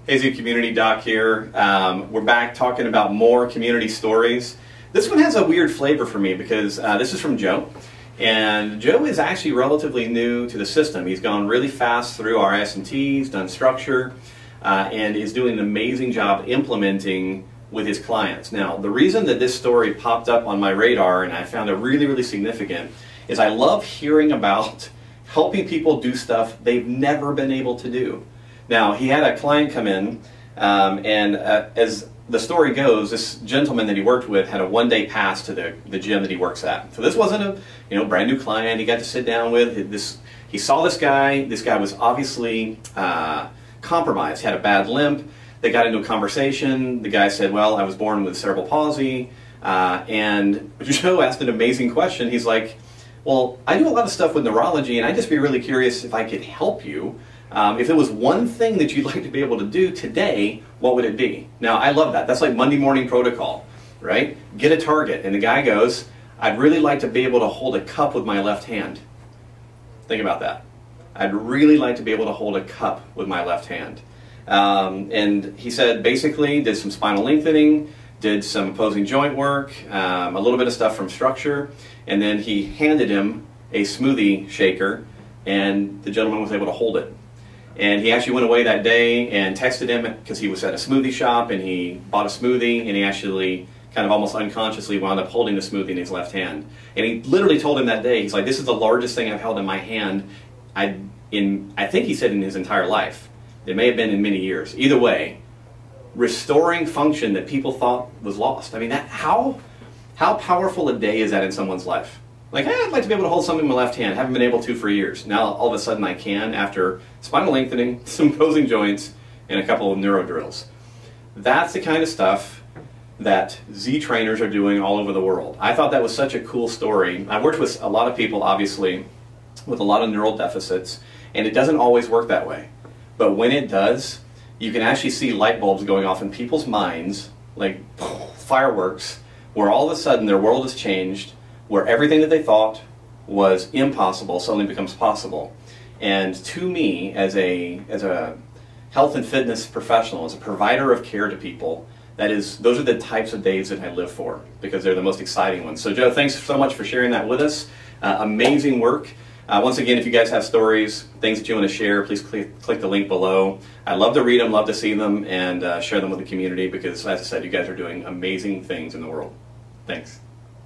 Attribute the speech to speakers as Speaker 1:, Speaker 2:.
Speaker 1: Hey Z Community, Doc here. We're back talking about more community stories. This one has a weird flavor for me because this is from Joe. And Joe is actually relatively new to the system. He's gone really fast through our S&Ts, done structure, and is doing an amazing job implementing with his clients. Now, the reason that this story popped up on my radar and I found it really, really significant is I love hearing about helping people do stuff they've never been able to do. Now, he had a client come in, and as the story goes, this gentleman that he worked with had a one-day pass to the gym that he works at. So this wasn't a brand new client. He got to sit down with this. He saw this guy. This guy was obviously compromised. He had a bad limp. They got into a conversation. The guy said, "Well, I was born with cerebral palsy," and Joe asked an amazing question. He's like, "Well, I do a lot of stuff with neurology, and I'd just be really curious if I could help you. If there was one thing that you'd like to be able to do today, what would it be?" Now, I love that. That's like Monday morning protocol, right? Get a target. And the guy goes, "I'd really like to be able to hold a cup with my left hand." Think about that. I'd really like to be able to hold a cup with my left hand. And he said, basically, did some spinal lengthening, did some opposing joint work, a little bit of stuff from structure, and then he handed him a smoothie shaker, and the gentleman was able to hold it. And he actually went away that day and texted him because he was at a smoothie shop and he bought a smoothie, and he actually kind of almost unconsciously wound up holding the smoothie in his left hand. And he literally told him that day, he's like, "This is the largest thing I've held in my hand, I think he said in his entire life. It may have been in many years. Either way, restoring function that people thought was lost." I mean, how powerful a day is that in someone's life? Like, hey, I'd like to be able to hold something in my left hand. Haven't been able to for years. Now, all of a sudden, I can after spinal lengthening, some opposing joints, and a couple of neuro drills. That's the kind of stuff that Z trainers are doing all over the world. I thought that was such a cool story. I worked with a lot of people, obviously, with a lot of neural deficits, and it doesn't always work that way. But when it does, you can actually see light bulbs going off in people's minds, like fireworks, where all of a sudden their world has changed, where everything that they thought was impossible suddenly becomes possible. And to me, as a health and fitness professional, as a provider of care to people, those are the types of days that I live for, because they're the most exciting ones. So Joe, thanks so much for sharing that with us. Amazing work. Once again, if you guys have stories, things that you want to share, please click the link below. I love to read them, love to see them, and share them with the community because, as I said, you guys are doing amazing things in the world. Thanks.